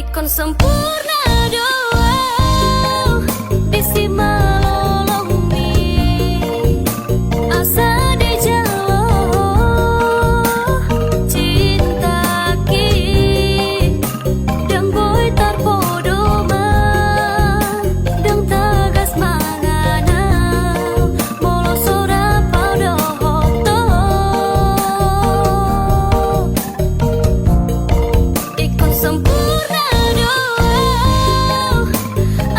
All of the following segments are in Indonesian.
Ikon sempurna doa bisi malolong mi asa di jalo cinta ki dang boy tarpodo ma dang tagas mangana molo sora paudo hoto ikon sempurna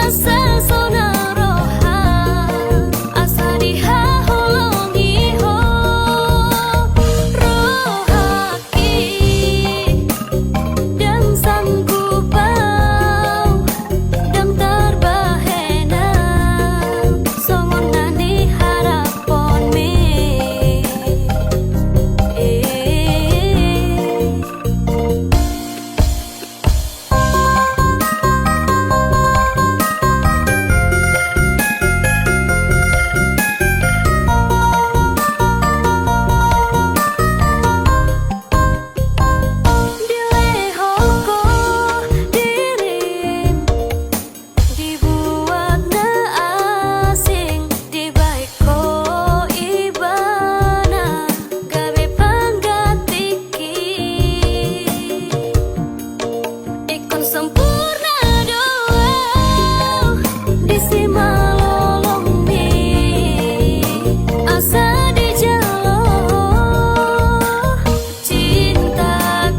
asa sonaroha asa diha holongi ho rohaki dan sanggupau dan terbahena songon nani harapon me Dilehoko dirim dibuat na asing dibaiko ibana gawe panggatiki ikon sempurna doa disi malolong mi asa di jalo cinta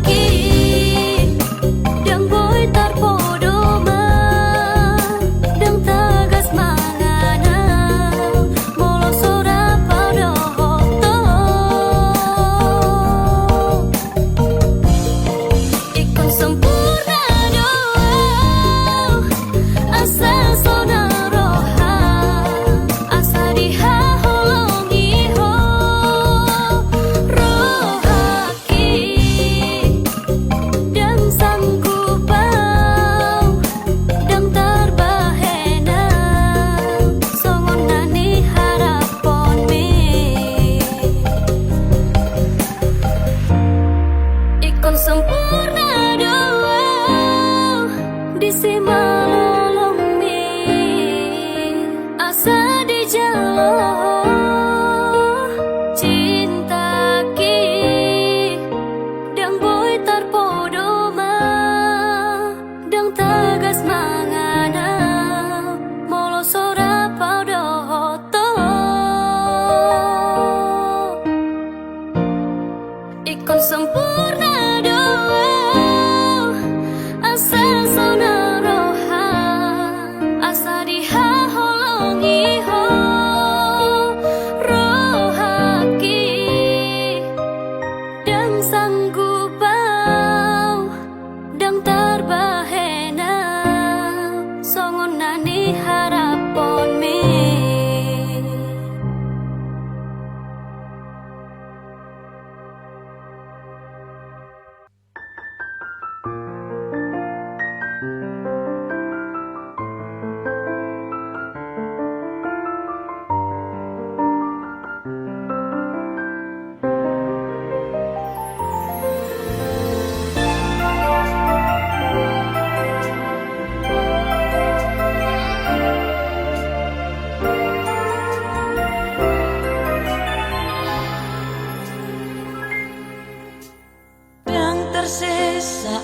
ki dang boy tarpodo ma dang tagas mangana molo sora paudo hoto ikon sempurna doa asa sonaroha asa diha holongi ho rohaki dan sanggupau dan terbahena songon nani harapon me ikon sempurna doa disi malolong mi asa di jalo cinta ki dang boy tarpodo ma dang tagas mangana molo sora paudo hoto ikon sempurna doa asa sonaroha asa diha holongi ho rohaki dan sanggupau dan terbahena songon nani harapon me yang tersisa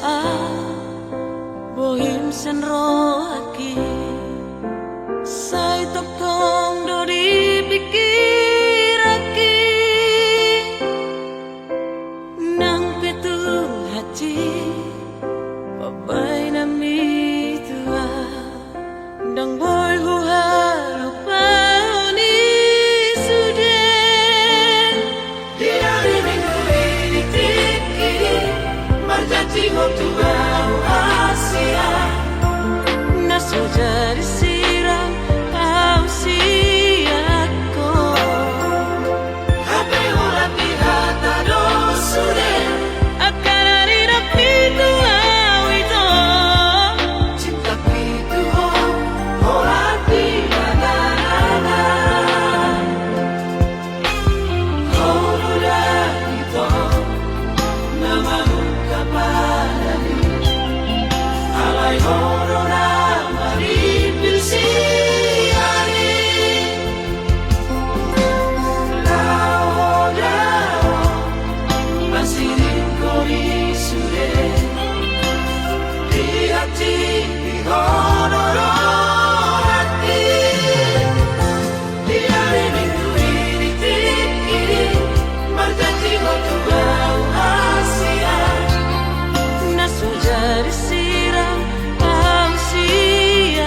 bohim sen rohaki sai tokong do dipikiraki nang petu hati babai nami tua dang boy lupa ni sudah dia minggu ini tiki marjati hotua Asia naso jadi siram kau siako hape ora pirata do sude akan ari na pitu awito cinta pitu ora pirata ora itu nama muka pada disiram ausiaku.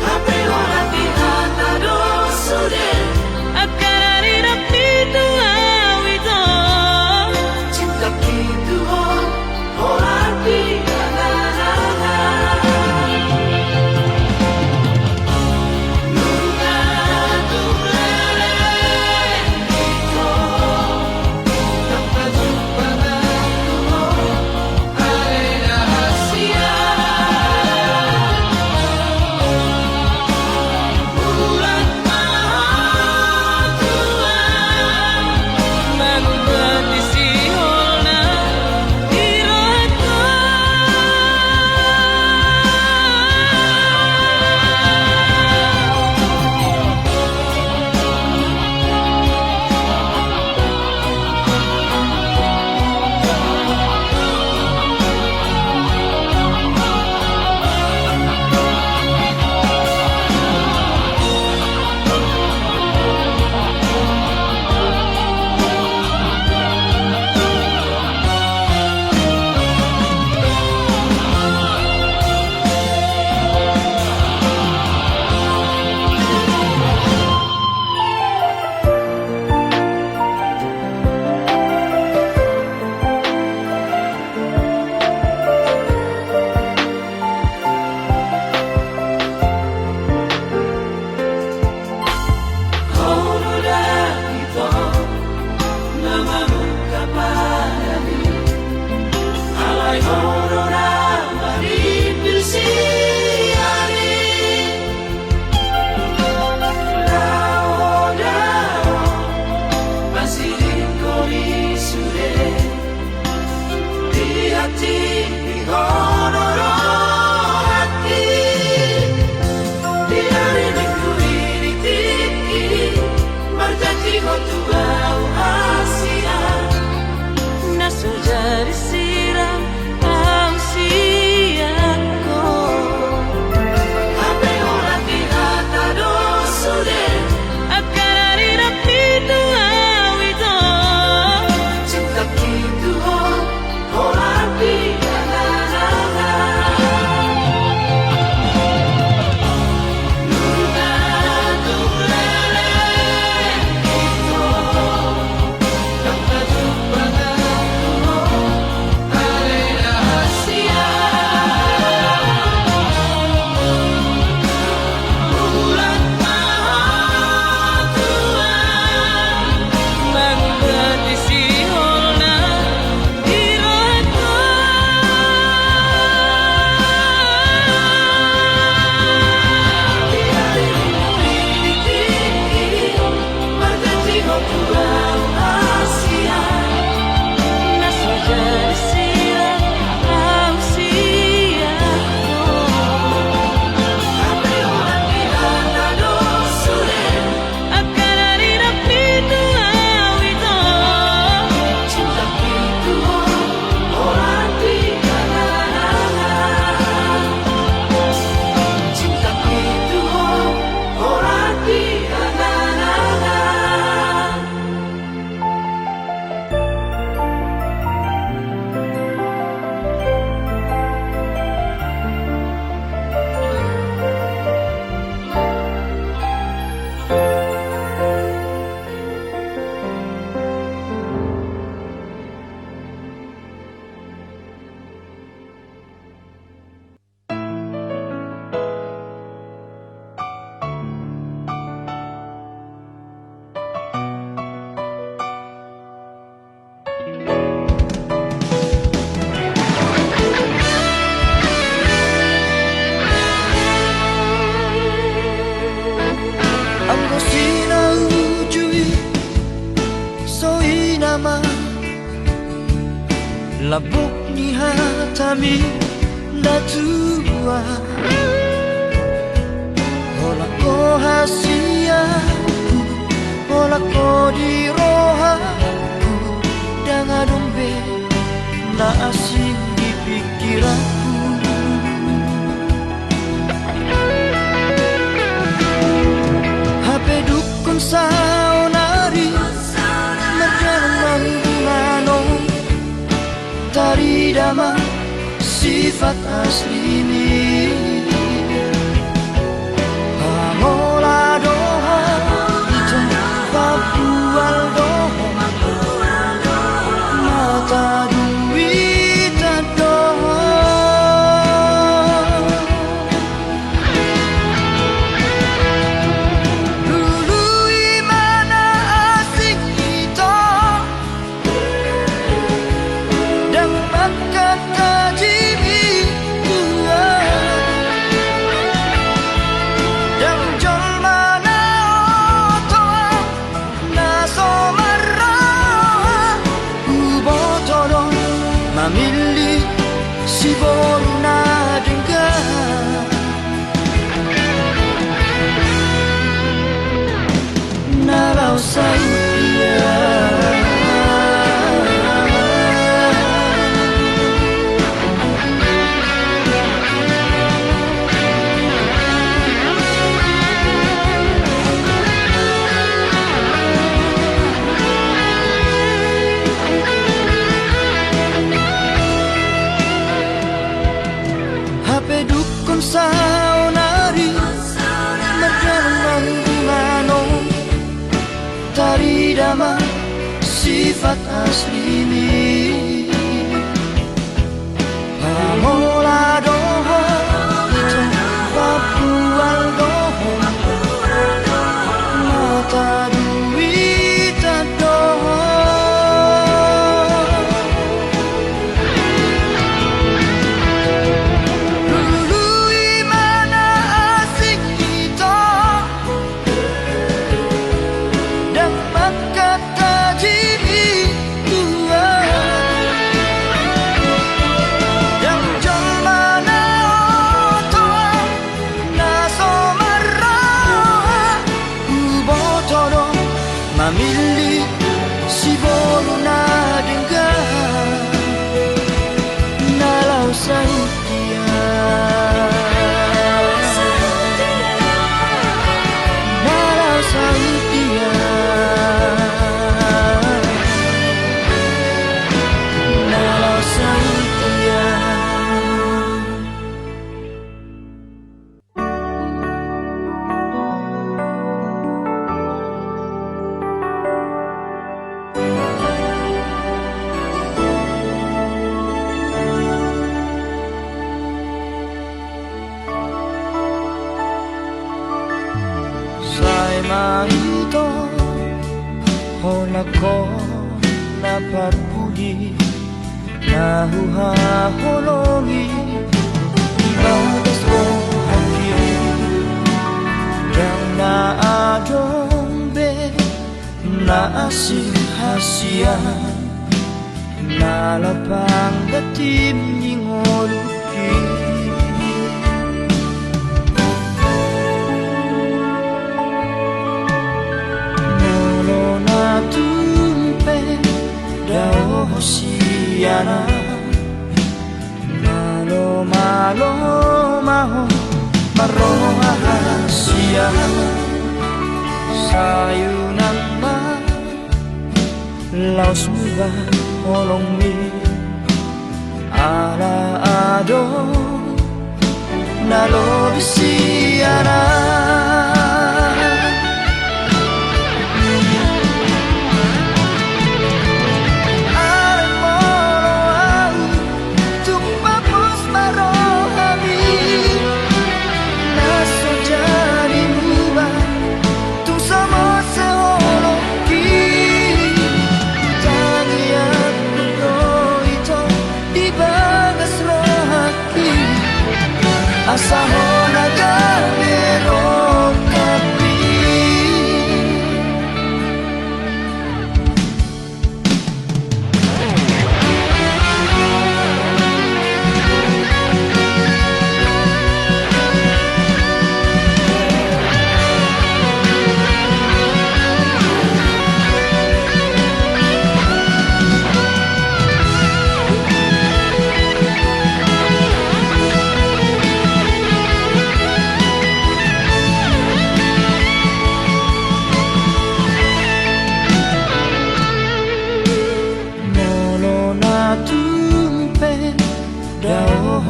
HP orang dihata dosure akarari rapi tuau itu. Cinta itu orang Labok ni hatami datua Hola ko hasiaku Hola ko di rohaku Dengan dombe na asing di pikiranku HP dukun saunari Merjanang manong Tari dama sifat asli Pamola doha itu papual doha Mata duit doha Dulu imana asing kita Dan makan tajimi Dan jol mana otoa Naso marah Ubotoro Mamili si boruna dengar Nalau saya HP dukun saunari Merdaman mano Tari dama sifat asli Pamola doha itu papual doha Mata duit doha Mamili si boruna dengar Nalau sautia Nalau sautia Nalau sautia Sai mahito Holako napagpudi Nahuha holongi Ibadas ko hangyo Yang naadombe Naasin hasian Nalapang datim ningoluki Tumpe dao hosiana Malo malo maho maroha hasia Sayunan ma Laos muba olong mi Ala ado Nalo bisiana Asa ho nagamero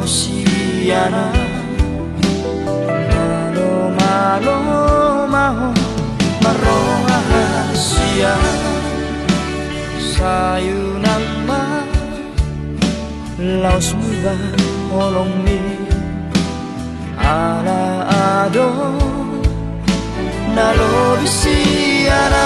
siana Malo maho marohasia sayu nama laos muba olong mi ala ado nalo bisiana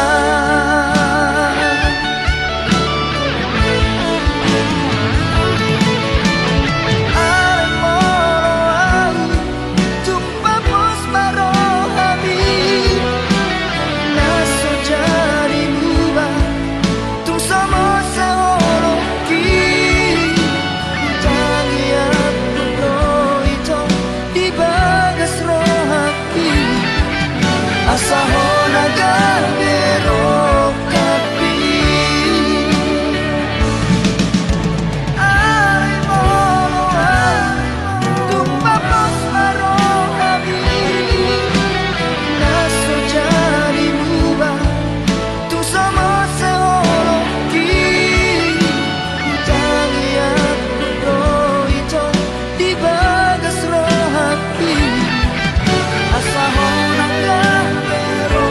Asahona gambero kapi Ay moloa tumpapos marohabi Naso jari muba tu sama seoloki Tangi aku itu di bagas rohati Asahona gambero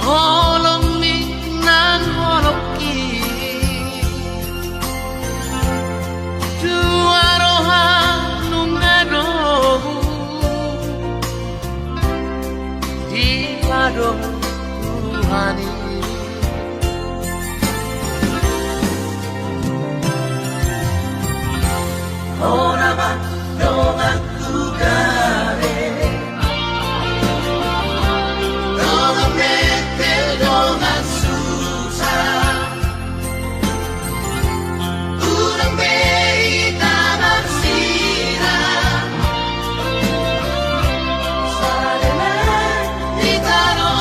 Holong mi nan holong ki dua roha nungado di pado Tuhani Ora ba dongan kugare dengan susah Urang bei taman sirah Sadela di tanah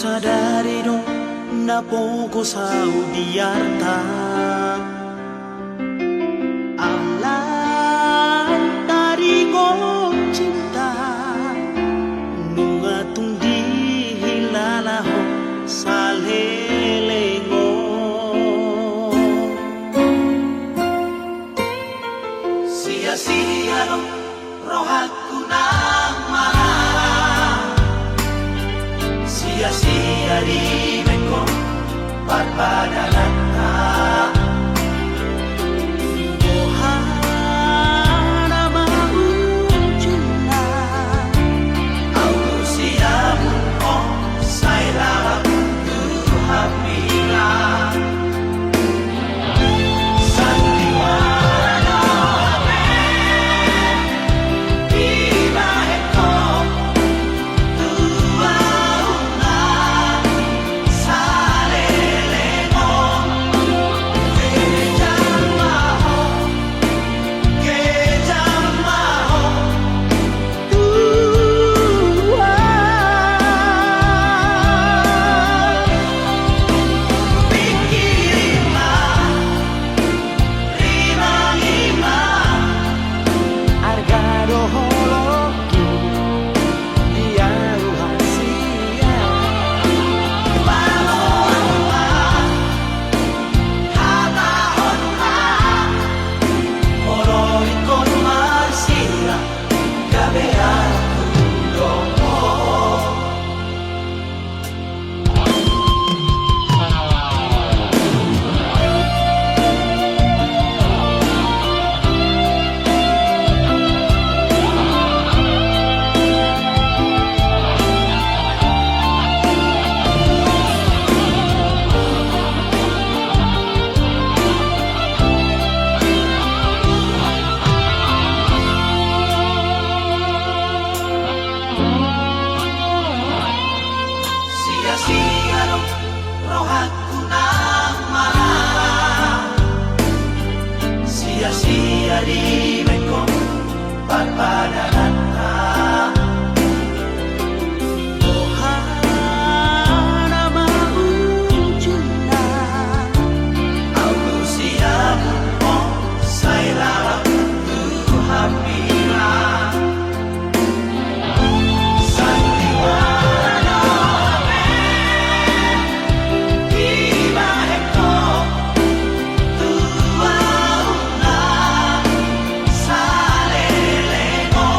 sadari do na poco sau diarta alam tari ko cinta nunga tung di hilala ho salelengo sia-sia lo rohaku nang marah, sia-sia di meko barbadanata. Ohana maujuna Aku siamu oh saila tu hamila sandiwara di baheko tua una salelemo kejamaho pikirima lima argado holoku dia rahasia sia-sia lo rohaku nang marah, sia-sia di meko barbadanata. ohana maujuna Aku siamu oh saila tu hamila sandiwara di baheko tua una salelemo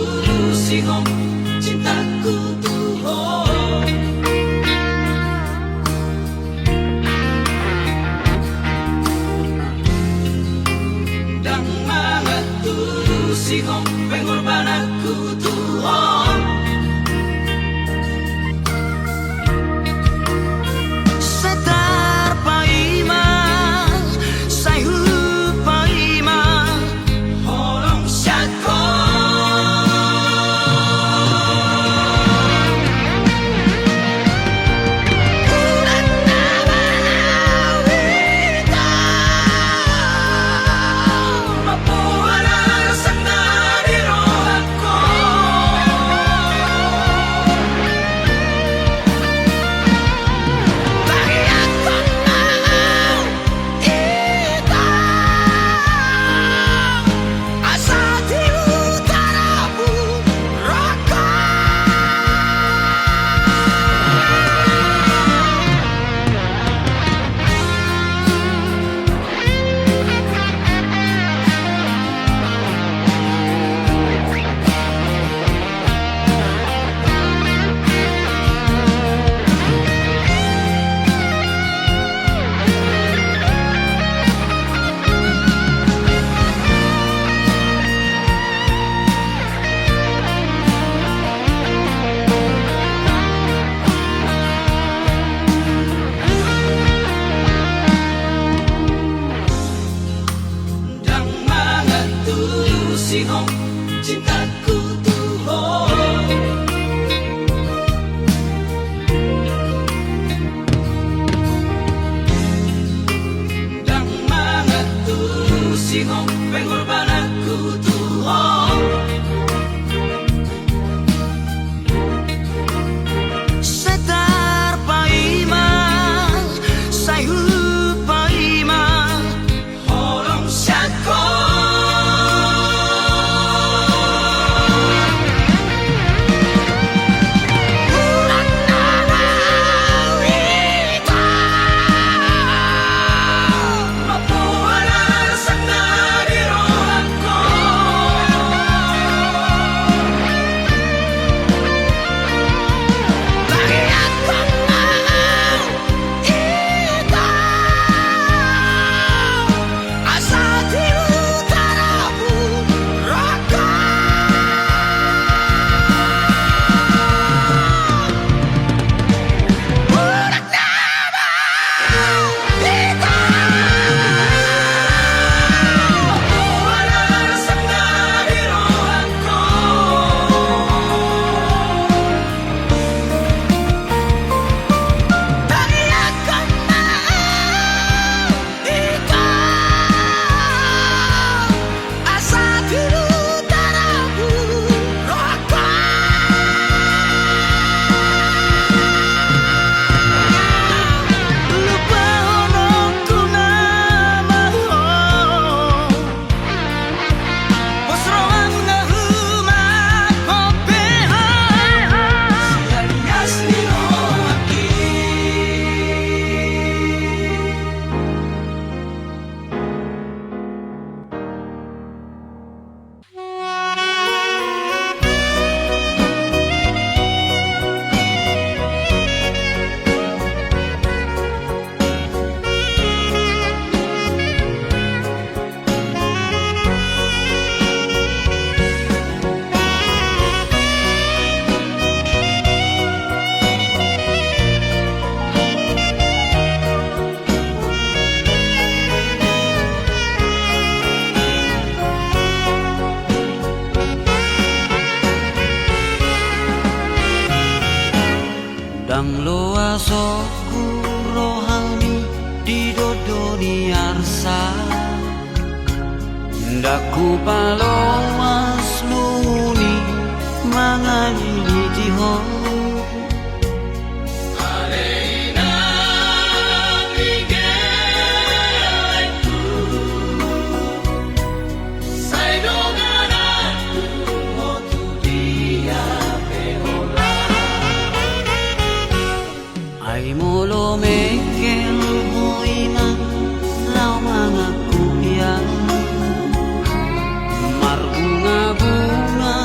tulusihong cintaku tuh dan mga tulusihong pengorbananku tuh Setar paima Sayhu paima Holong syako Mapuana rasana di rohako Dan mga tulusihong cintaku tuh dan mga tulusihong pengorbananku tuh Setar paima Sayhu paima Holong syako Mapuana rasana di rohako Mapuana rasana di rohako Lupa honongku namaho Posroang ngahuma kopeha Alias di rohaki Dang loasoku rohani di dodoni arsa Ndaku palomas luni mangani tiho Ay molo mekel hoiman lau mga kuya Marbunga-bunga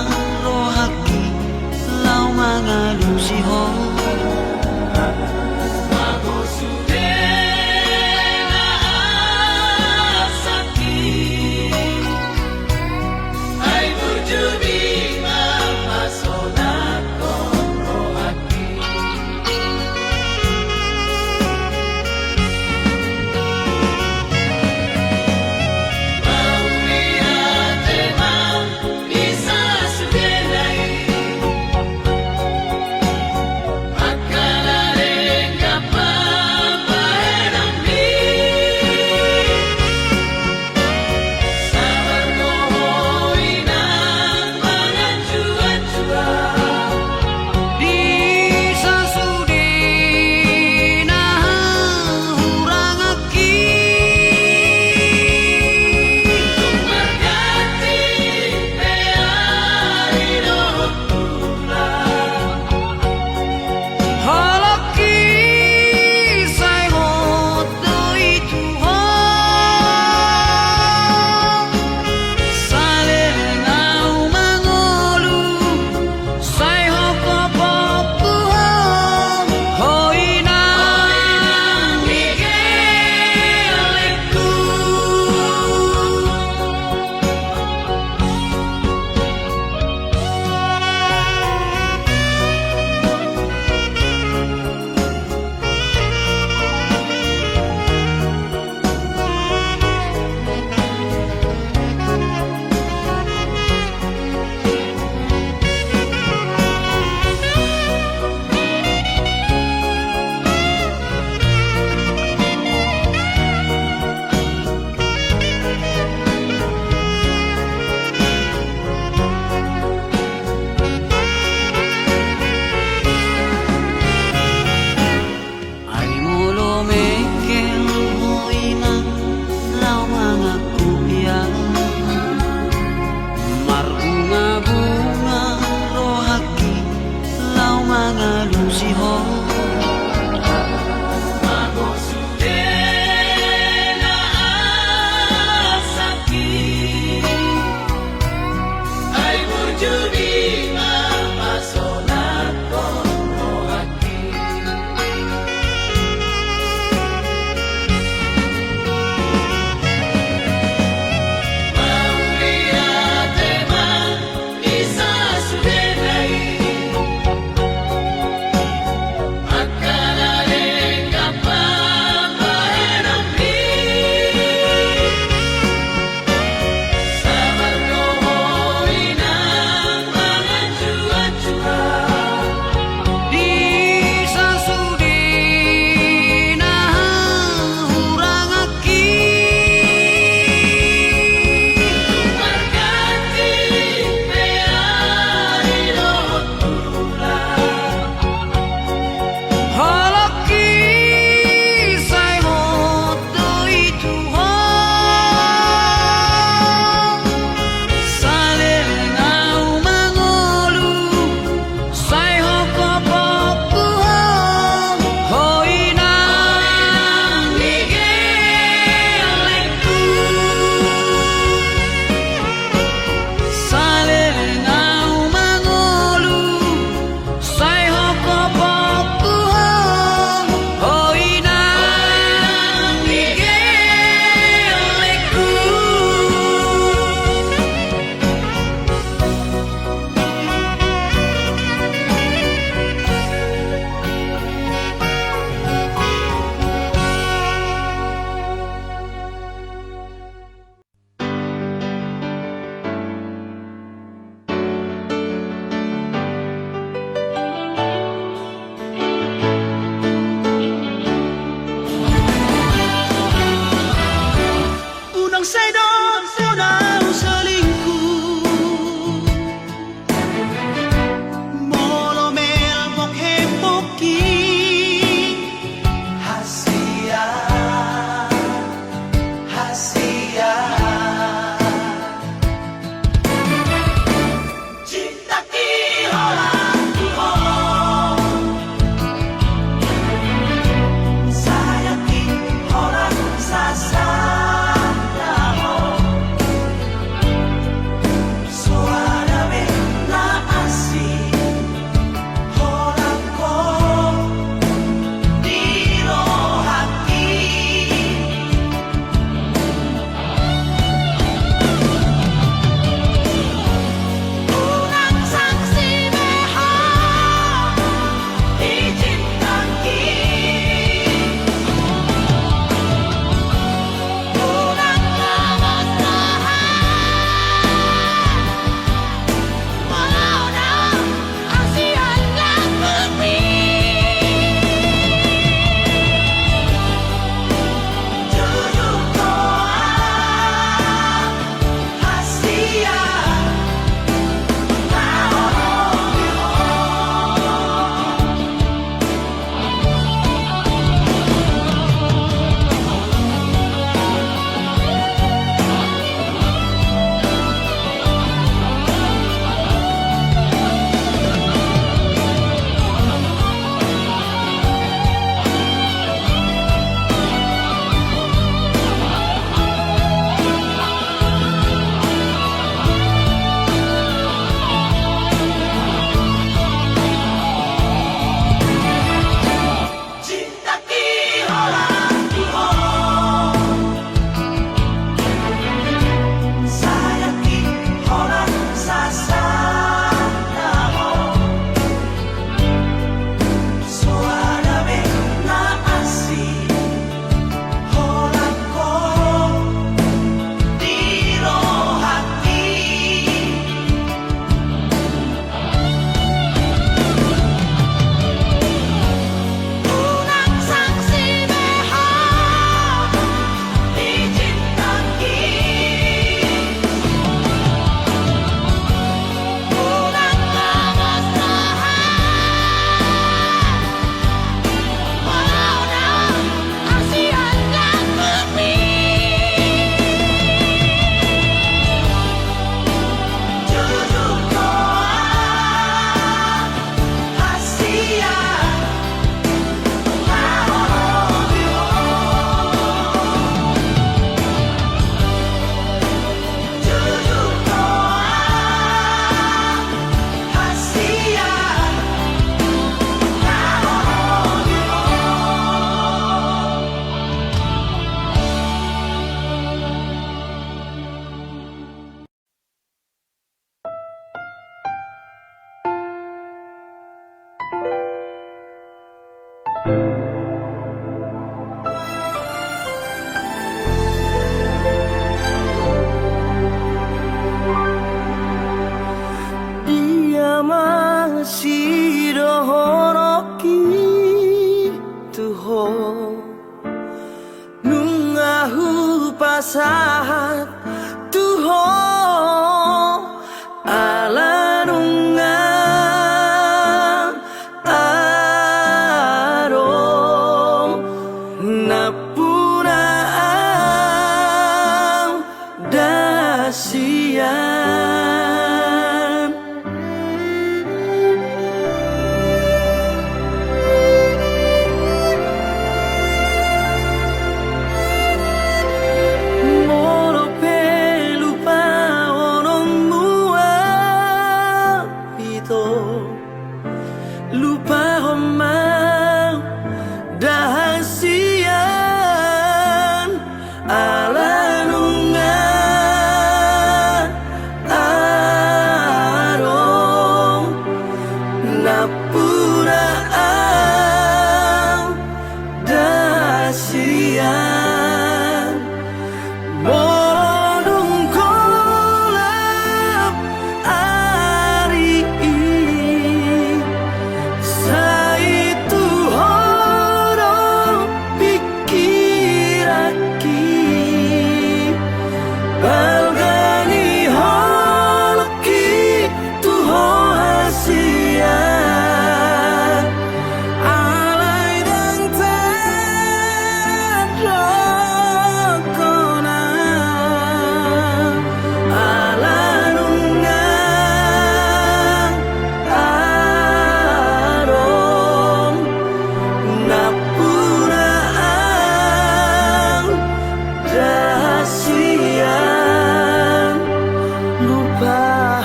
lupa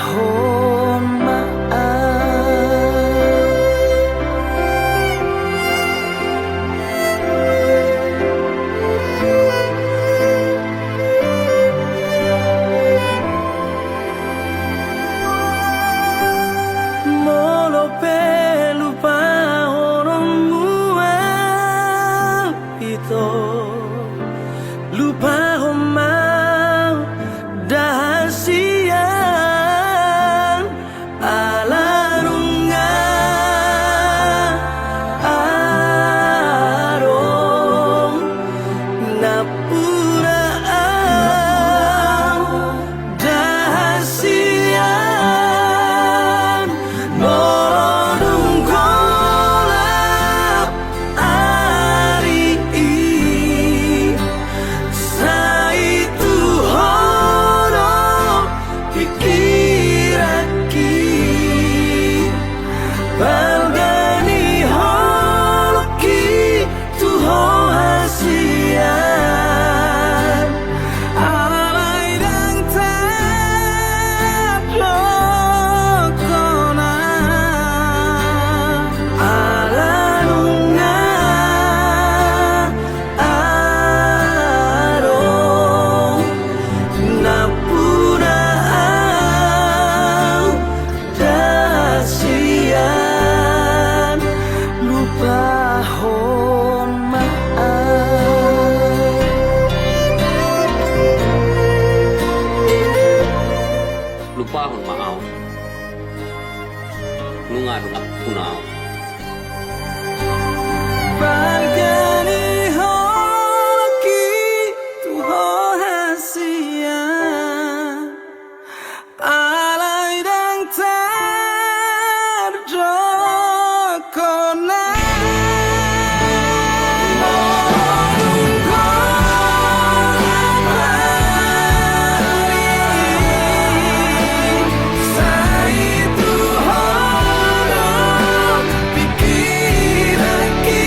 hon maaf. Molo pe lupa orang mual itu lupa homau dahasian alarunga arong napuraan dahasian morodung kolap ari saitu horo pikiraki balgani holoki tuho hasian alai dang taplokona alanunga arong napuraan dasian lupa hon maaf. Lupa hon maaf nunga nunga punau Balgani holoki tuho hasian alai dang tarjokona saitu horo pikiraki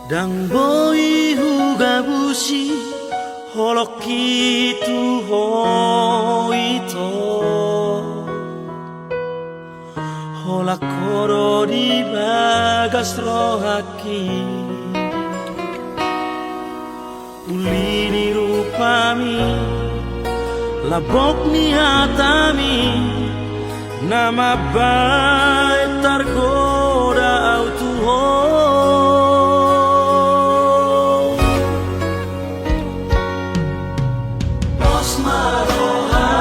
Dan boi hugabushi holoki tu hoito hola koro di bagas rohaki ulini rupami labok ni hatami nama baik tergoda autuho Pos maroha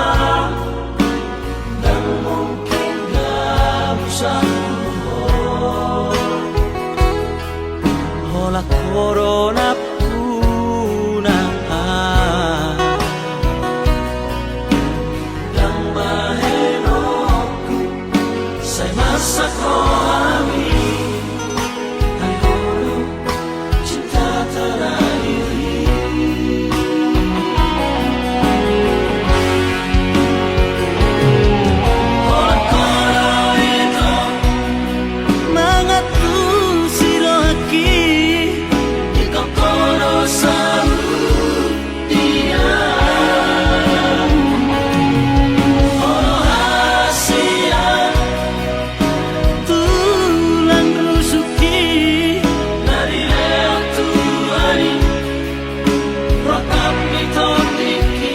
dan mungkin gak bisa hola corona puna dan bahenoku saya masak rohami hai holo cinta terakhiri hola koro itu mangatu sirohaki di kokoro saru dia holo hasia tulang rusuki dari leo tuari rokap mitodiki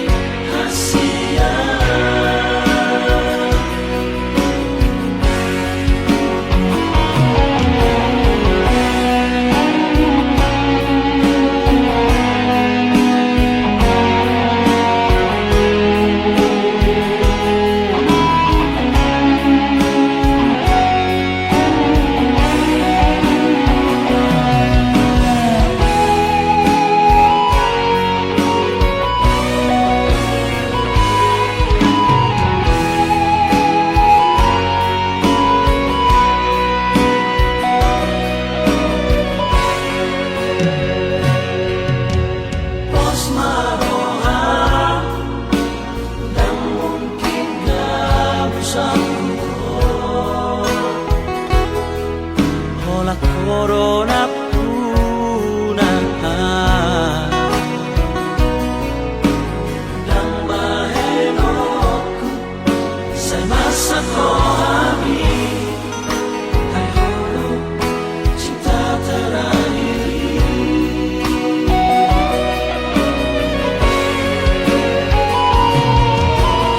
hasia Pos maroha dan mungkin gak bisa hola corona puna dan bahenoku saya masak rohami hai holo cinta terakhiri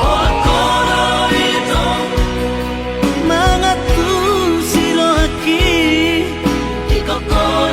hola koro itu mangatu sirohaki di kokoro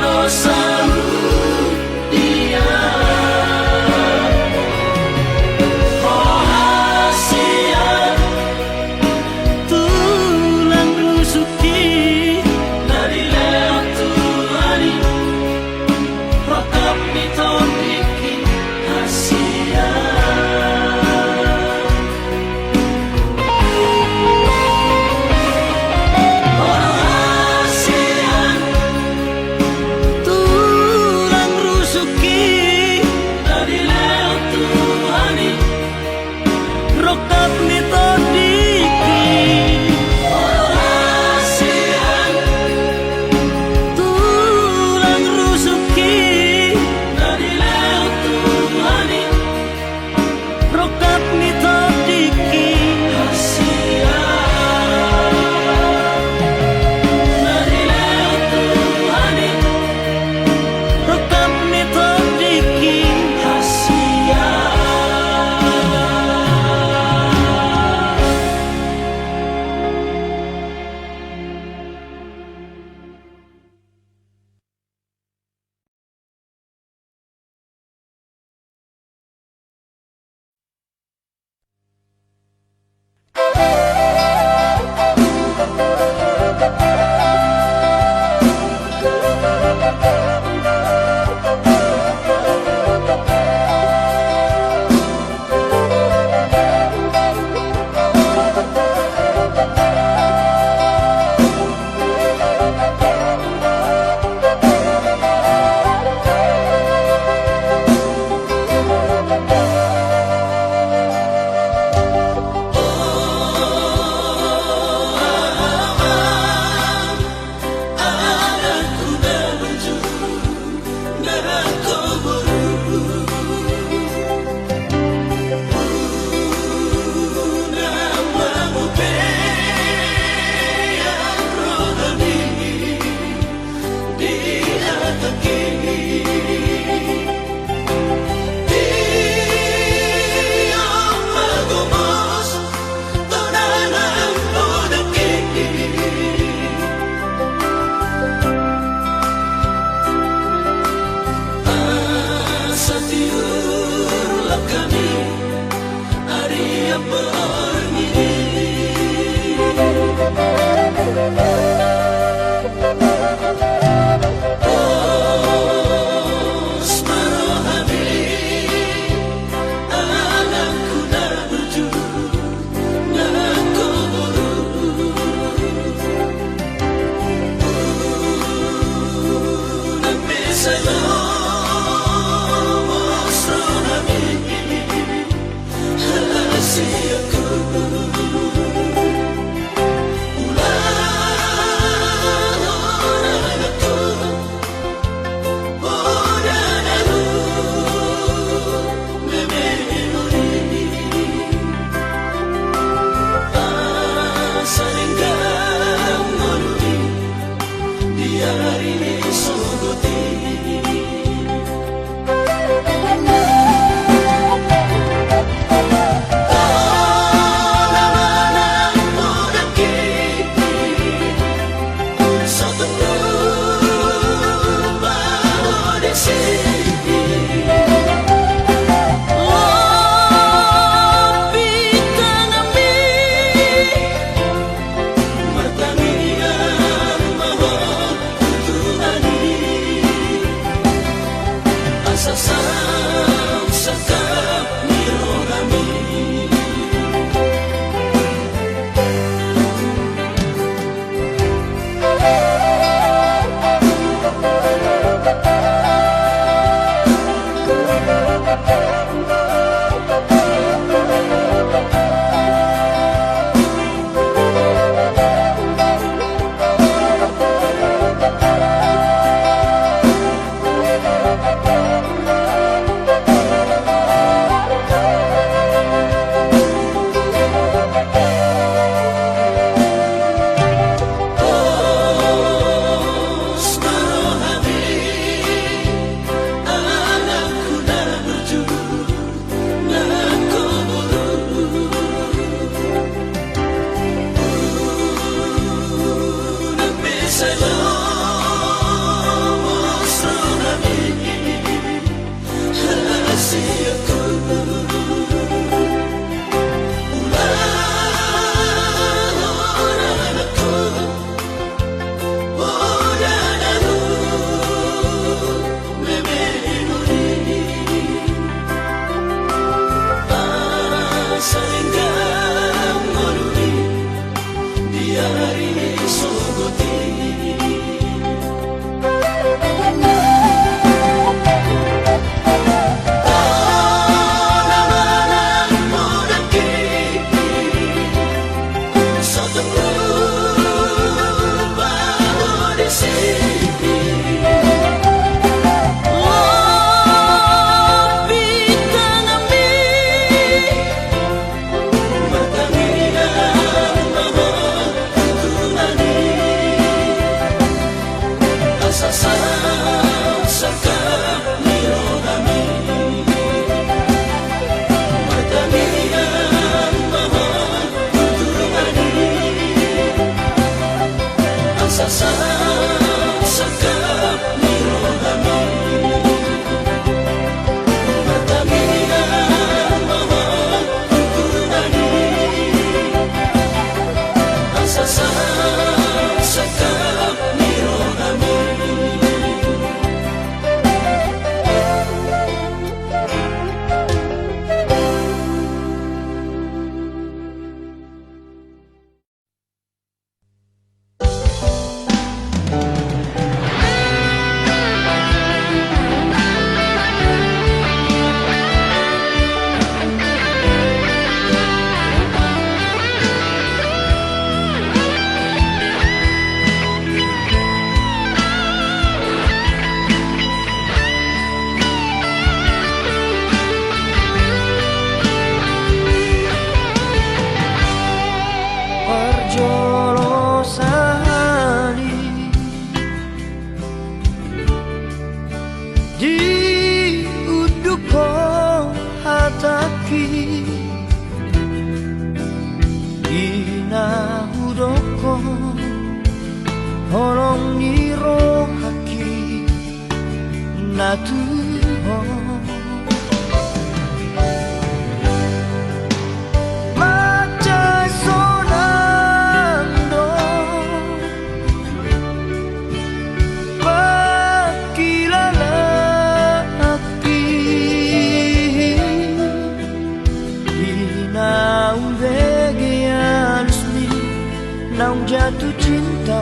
Jatuh cinta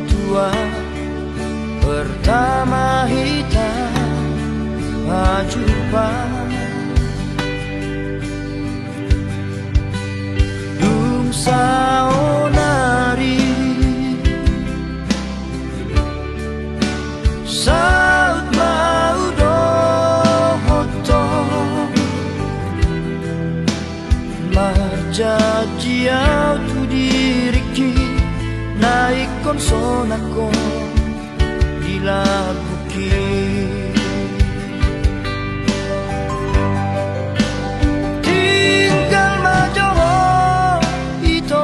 tua pertama hitam konson ako ilabukit. Tinggal majoho ito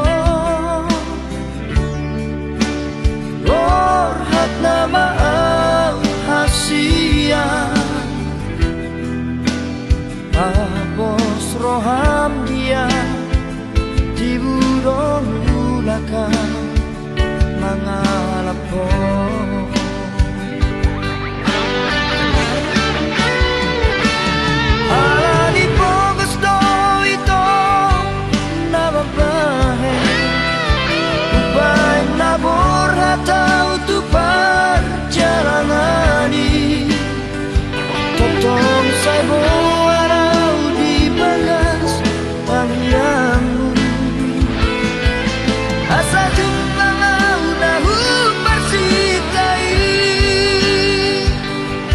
Orhat na maaw hasiyan Tapos roham dia di burong ulakan mangalap ko. Alani po gusto ito na babae upang nabor atau tupar jalangani totong saibo araw di bagas pangyamu asa jumlah nahu persikai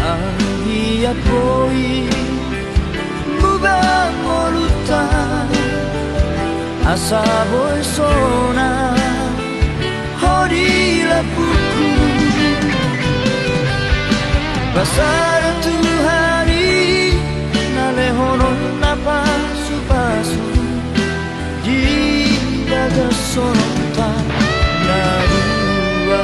ang hiat boy mubang molutan asa boy sona hodi lapuku pasar Tuhari nalehonon napasu-pasu di daga sonota narua.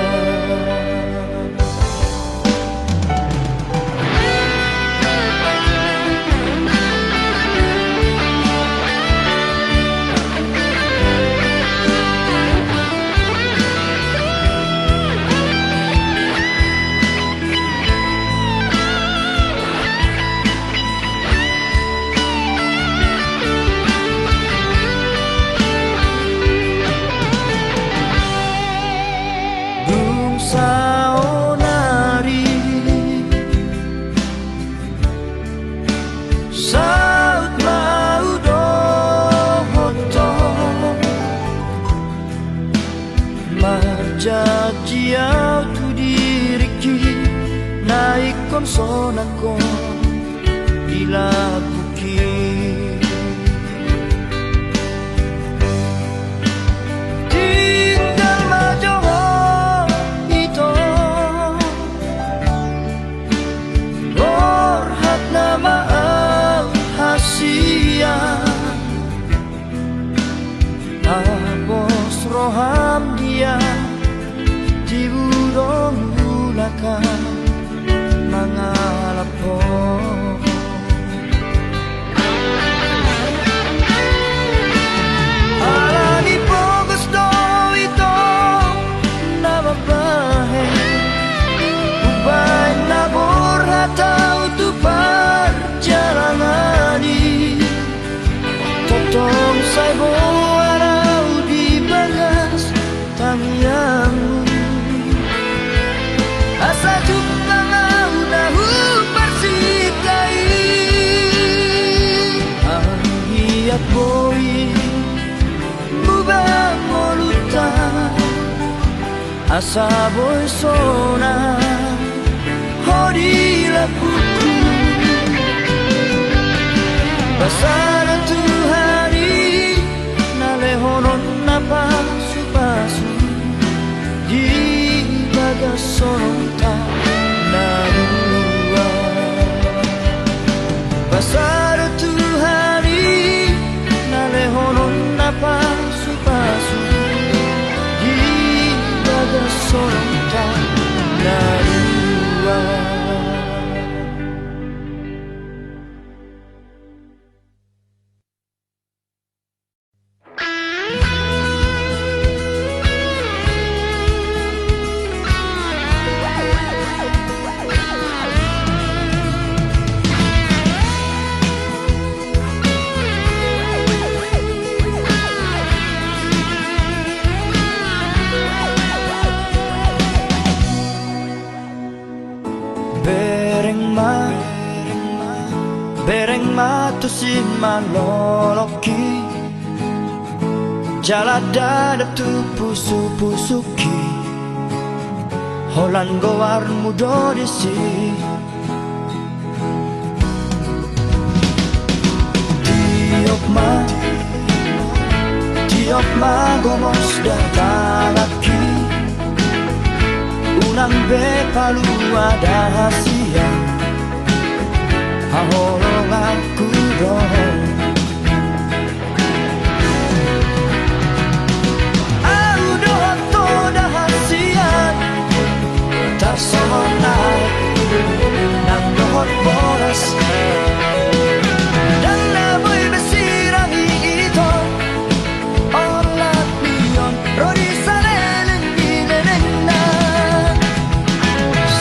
Jajiau tu diriki naik konson ako ilabukit. Tinggal majoho ito Orhat na maaw hasiyan Tapos roham dia di burong ulakan mangalap ko. Alani po gusto ito na babae upang nabor atau tupar jalangani totong saibo araw di bagas tangyamu asa jumlah nahu persikai ang hiat boy mubang molutan asa boy sona hodi lapuku pasar Tuhari nalehonon napasu-pasu di bagas sonota narua. Pasar Tuhari nalehonon napasu-pasu di bagas sonota narua. Bereng matu si maloloki jala dadap tu pusu-pusuki holan gowar mudo disi tiop ma gomos datalaki unang be palua dahasia hahorong aku dong au doh to dahasia tak somonai nang dohot boras dan naboy besirangi ito olat niyon rodi sanelen inenena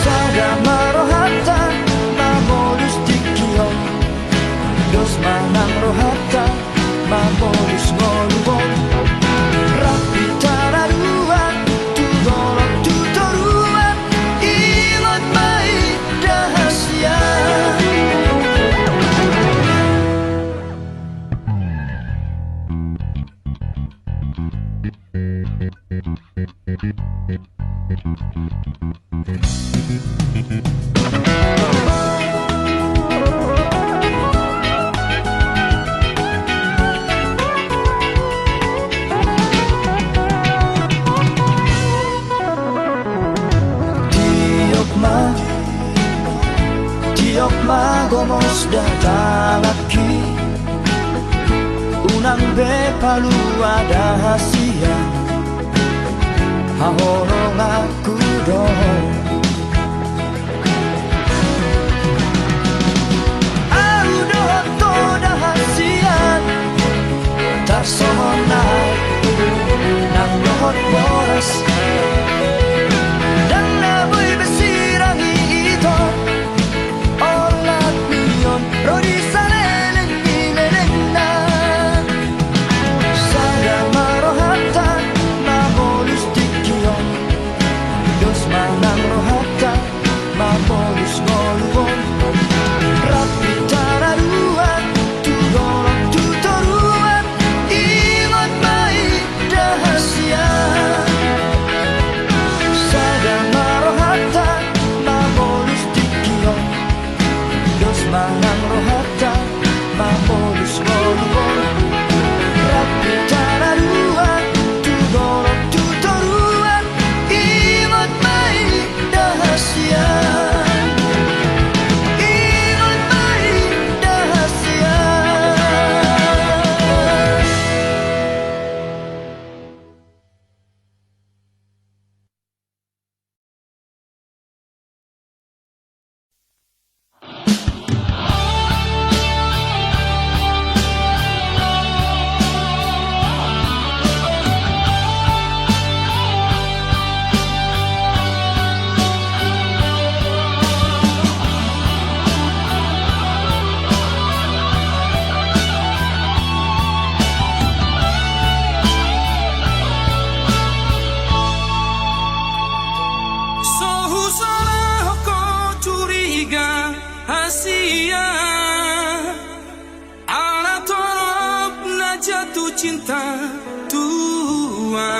sada marohata mamolus dikiyon dos manang rohata mamolus ngolubon rapi tararuan tudolok tutoruan ingot mai dahasia Tiok ma gomos datang lagi unang be palua dahasia hahorong aku dong au doh to dahasia tak somonai nang dohot boras dan naboy besirangi ito olat niyon rodi sanelen inenena sada marohata mamolus dikiyon dos manang rohata mamolus ngolubon rapi tararuan tudolok tutoruan ingot mai dahasia sada marohata mamolus dikiyon dos manang rohata mamolus ngolubon rapi tararuan tudolok tutoruan ingot mai dahasia ingot mai dahasia Sohu salah kau curiga Asia Ala torop na jatuh cinta tua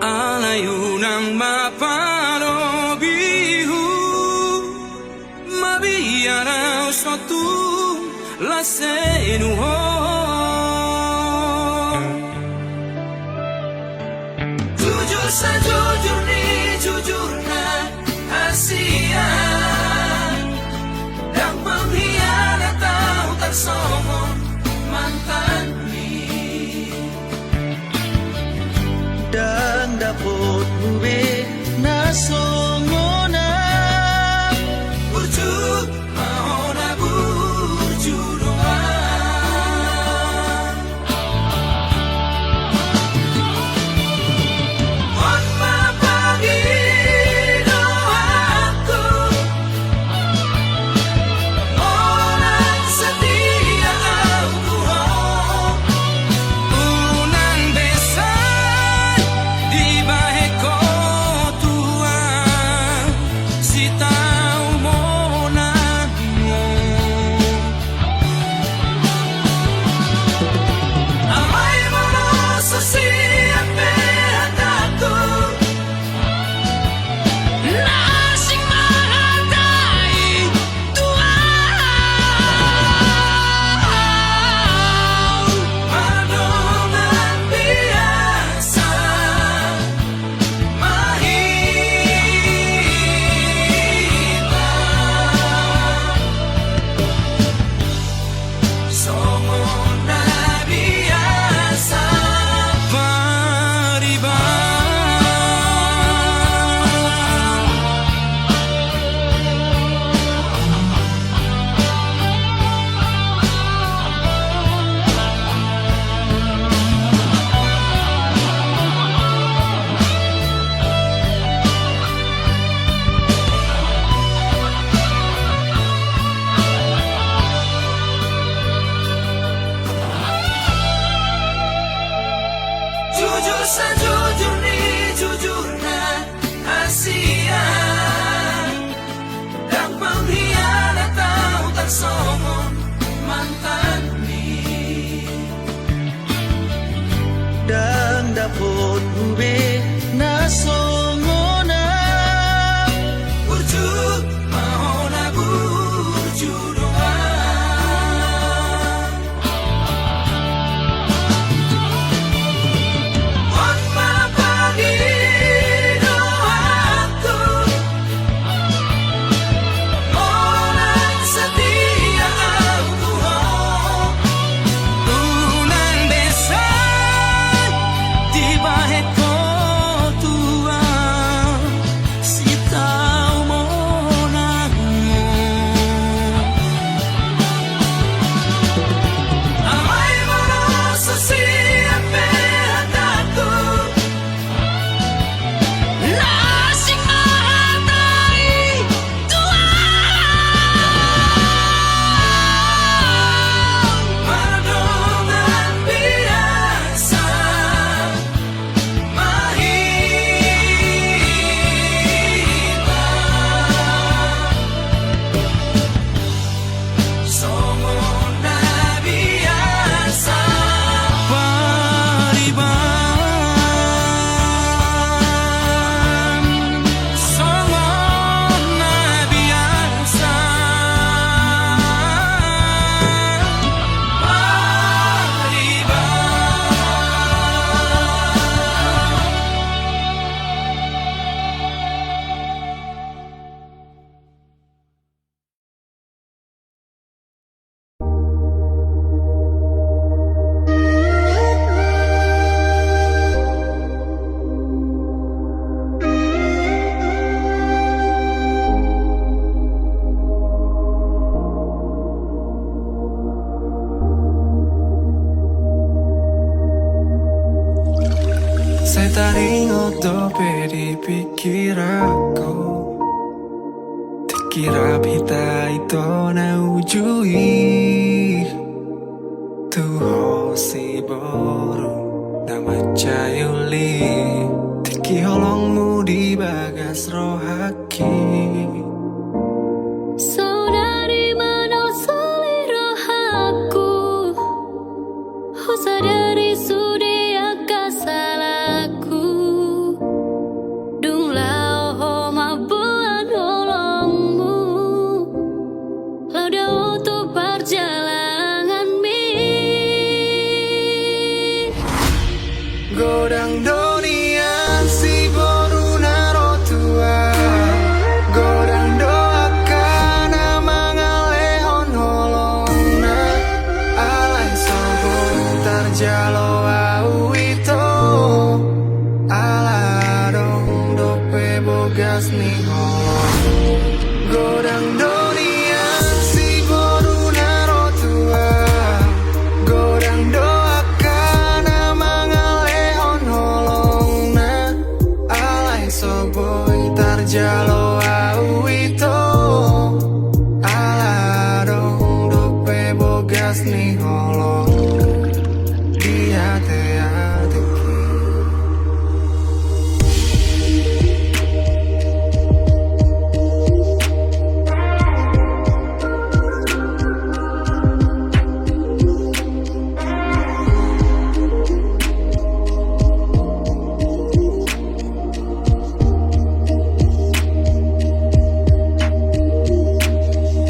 Ala yunang maparo bihu Mabiara suatu la senuho Jujur sejujur ni jujurna Asia Dan pengkhianat tahu tak somong mantan ni dan dapot mube na songona Burju mau na burju doa Dikiraku Dikira pita ito na ujui Tuho si boru na macayuli Tiki holongmu di bagas rohaki Saudari mana seliro aku Sadari sudi akasalku Dung lao ho mabuan holongmu Lauda untuk perjalanan mi Godang donian si boru naro tua Godang doakan mangalehon holongna Alai sobo tarjalo au ito Aladong dope bogas ni holong Godang donian si boru naro tua Godang doakan mangalehon holongna Alai soboy tarjalo au ito Aladong dope bogas ni holong Dia te-ateki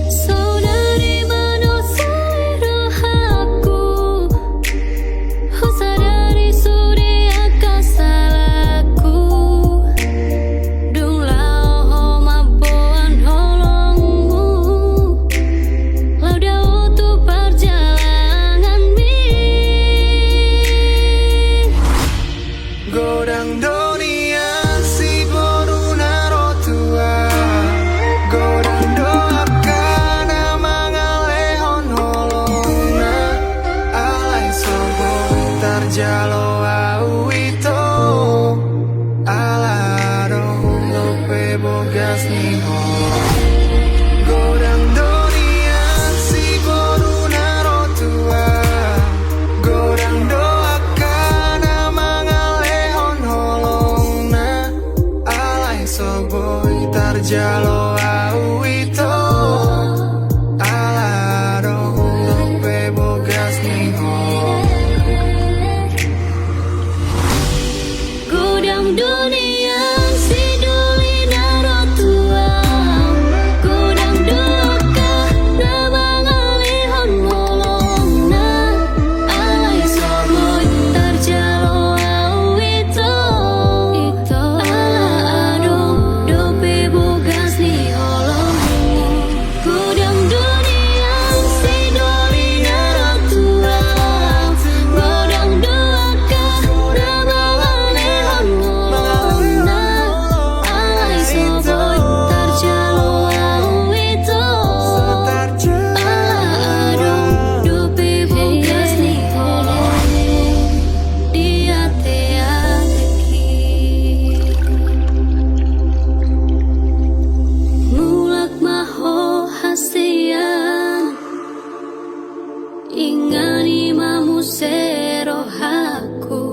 Saudari mana seliro aku Sadari sudi akasalku Dung lao ho mabuan holongmu Lauda untuk perjalanan mi Godang donian si boru naro tua Godang doakan mangalehon holongna Alai soboy tarjalo au ito Aladong dope bogas ni holong Godang donian si boru naro tua Godang doakan mangalehon holongna Alai soboy tarjalo au ito Aladong dope bogas ni holong Godang dunia si duli naro tua Godang doka na mangalihon holongna Alai soboy tarjalo au ito Ala adong dope bogas ni holongmu Godang dunia si duli naro tua Godang doka na mangalihon holongna Alai soboy tarjalo au ito Aladong dope bogas ni holongmu Dia te-ateki Mulak maho hasian Ingani mamu serohaku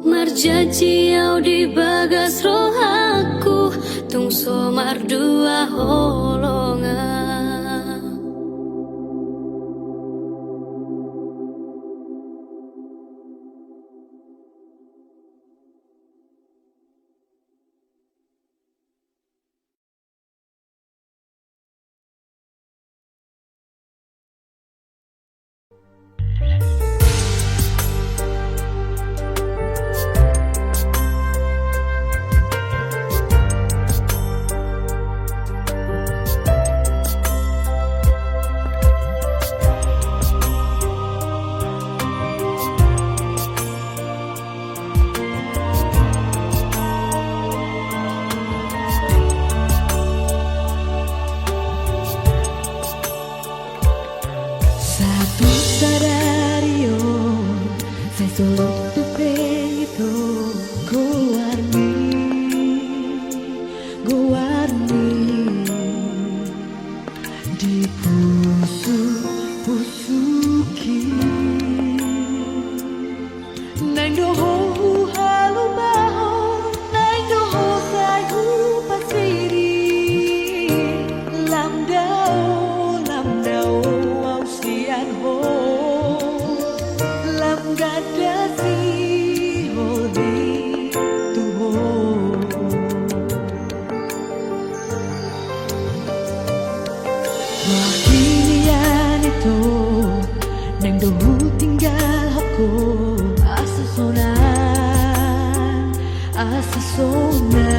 Marjaji au di bagas rohaku Tung somar dua holongan rasa sombong